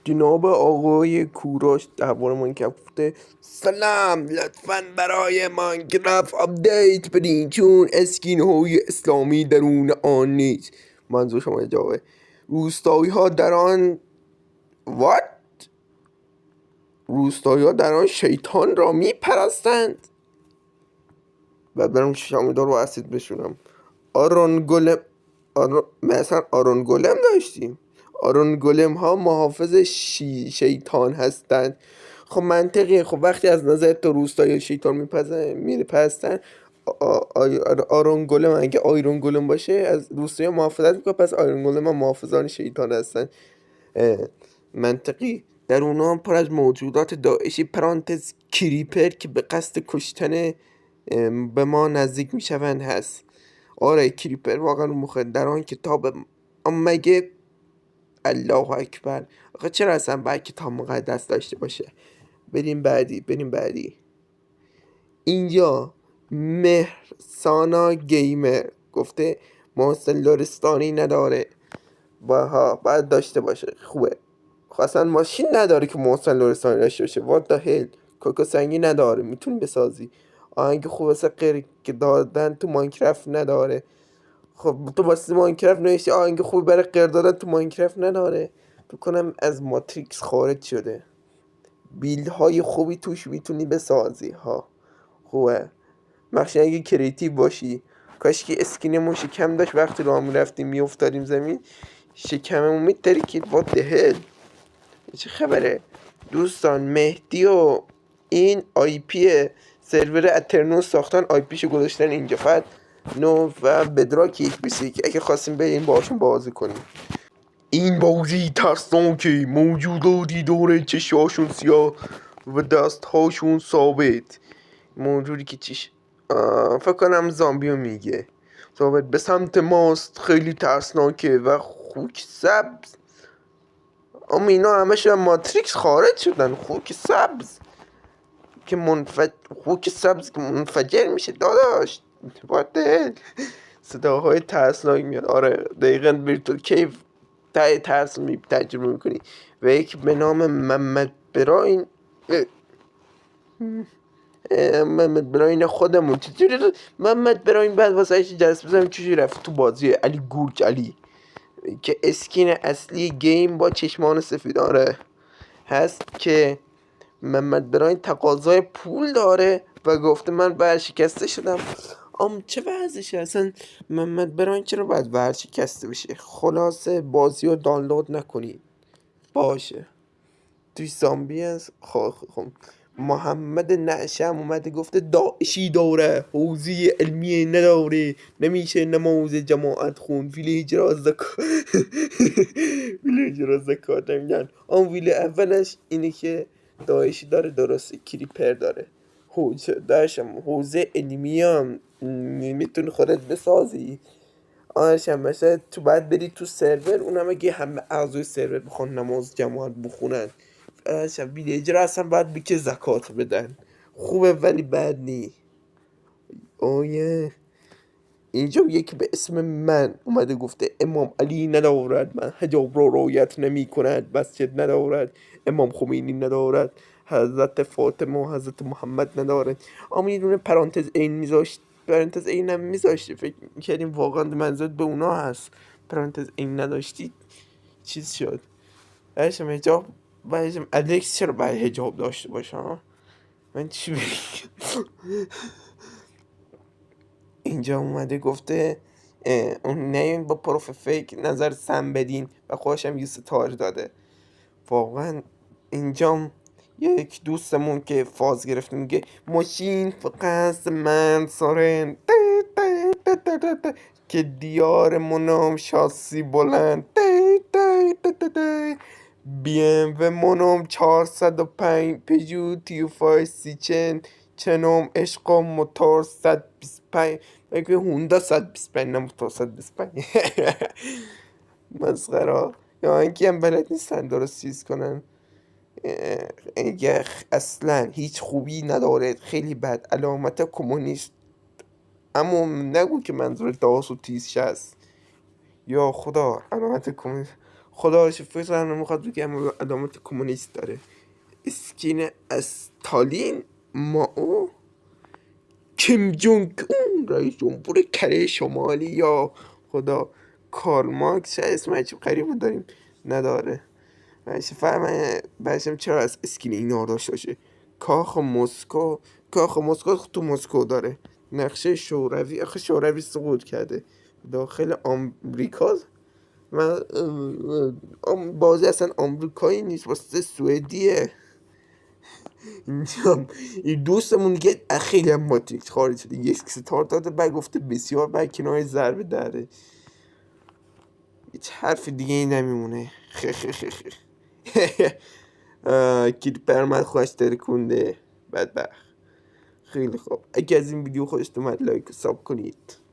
جناب آقای کوروش درباره ماینکرافت گفته سلام، لطفا برای ماینکرافت آپدیت بدین چون اسکین های اسلامی درون آن نیست. منظور شما جوابه. روستایی ها در آن روستایی ها در آن شیطان را می پرستند. بعد برم شامیدار رو اسید بشونم. مثلا آرون گولم داشتیم. آرون گولم ها محافظ شیطان هستند. خب منطقیه. خب وقتی از نظر تو روستایی شیطان میپرستن، آرون گولم اگه آیرون گولم باشه از روستایی محافظت میکنه، پس آیرون گولم ها محافظان شیطان هستن. منطقی. در اونا هم پر از موجودات داعشی پرانتز کریپر که به قصد کشتن به ما نزدیک میشوند هست. آره کریپر واقعا مخدر در آن کتاب. مگه الله اکبر. آخه چرا اصلا باید کتاب مقدس داشته باشه؟ بریم بعدی. اینجا مهرسانا گیمر گفته محسن لرستانی نداره. باید داشته باشه. خوبه. خب اصلا ماشین نداره که محسن لرستانی داشته باشه. what the hell. کوکو سنگی نداره میتونی بسازی. آهنگ خوب واسه غیر که دادن تو ماینکرافت نداره. خب تو واسه ماینکرافت نوشتی آهنگ خوبی برای غیر دادن تو ماینکرافت نداره. بکنم از ماتریکس خارج شده. بیلد های خوبی توش میتونی بسازی ها. خوبه. مخصوصا اگه کریتیو باشی. کاش که اسکینمون شکم داشت وقتی راه میرفتیم میافتادیم زمین شکممون میترکید. what the hell. چه خبره دوستان؟ مهدی و این آی پی سرور اترنوس ساختن، آی پیشو گذاشتن اینجا. فقط نو و بدراک یک بیسی که اگه خواستیم بریم باشون بازی کنیم. این بازی ترسناکه. موجوداتی دوره چشاشون سیاه و دستهاشون ثابت. موجودی که فکر کنم زامبیو میگه. ثابت به سمت ماست. خیلی ترسناکه و خوک سبز. اما اینا همش ماتریکس خارج شدن. خوک سبز که منفجر میشه داداش. باده صداهای ترسناک میاد. آره دقیقا ویرتوال کیف تای ترس تجربه میکنی. و یک به نام محمد براین خودمون. چجوری محمد براین بعد واسه ایش جلس بزنیم چجوری رفت تو بازی علی گورج علی که اسکین اصلی گیم با چشمان سفیداره هست که محمد براین تقاضای پول داره و گفته من ورشکسته شدم. چه وضعشه اصلا؟ محمد براین چرا باید ورشکسته بشه؟ خلاصه بازی رو دانلود نکنید باشه. توی زامبی هست. خب محمد نعشم اومده گفته داعشی داره حوزه علمی نداره نمیشه نماز جماعت خون. ویلیج را زکات نمیدن. ویل اولش اینه که داعشی داره درسته. کریپر داره. حوزه علمی هم میتونی خودت بسازی. آنشم مثلا تو باید بری تو سرور. اونم اگه همه اعضای سرور بخوان نماز جماعت بخونن ویلیج را اصلا باید بکه زکات بدن. خوبه ولی بد نی. اینجا یکی به اسم من اومده گفته امام علی ندارد من حجاب را رعایت نمی کند. مسجد ندارد. امام خمینی ندارد. حضرت فاطمه و حضرت محمد ندارد. میدونه پرانتز این میذاشت. پرانتز این هم میذاشتی. فکر میکردیم واقعا منظورت به اونا هست. پرانتز این نداشتی چیز شد. برشم حجاب برشم الکس چرا باید حجاب داشته باشم؟ من چی بگم؟ اینجا اومده گفته اون نیاین با پروف فیک نظر سم بدین و خودشم یه ستاره داده. واقعا اینجا یک دوستمون که فاز گرفته میگه ماشین فقط من سارن که دیار منام شاسی بلند بیم و منام 405 پیجو 35 چنم عشقم موتور 125 بگه هوندا 125 نه موتور 125 مسخره. یا اینکه هم بلد نیستن درست چیز کنن. اصلا هیچ خوبی نداره. خیلی بد. علامت کمونیست. اما نگو که منظور داس و تیز هست. یا خدا علامت کمونیست. خدا رو شکر فکر کنم میخواد بگم علامت کمونیست داره. اسکین استالین، مائو، کیم جونگ اون رئیس جمهور کره شمالی، یا خدا کارل مارکس. چه اسم عجیب غریب داریم نداره. بچم چرا از اسکین اینا داشته باشه. کاخ مسکو تو مسکو داره. نقشه شوروی، آخه شوروی سقوط کرده داخل آمریکا و بازی اصلا آمریکایی نیست، واسه سوئدیه. اینجا این دوستمون که خیلی هم ماتریکس خارج شده، یک ستار داده بعد گفته بسیار بعد کنار ضربه داره. هیچ حرف دیگه ای نمیمونه. کلیپر من خوش ترکونده بدبخت. خیلی خوب، اگه از این ویدیو خوشتون اومد لایک و ساب کنید.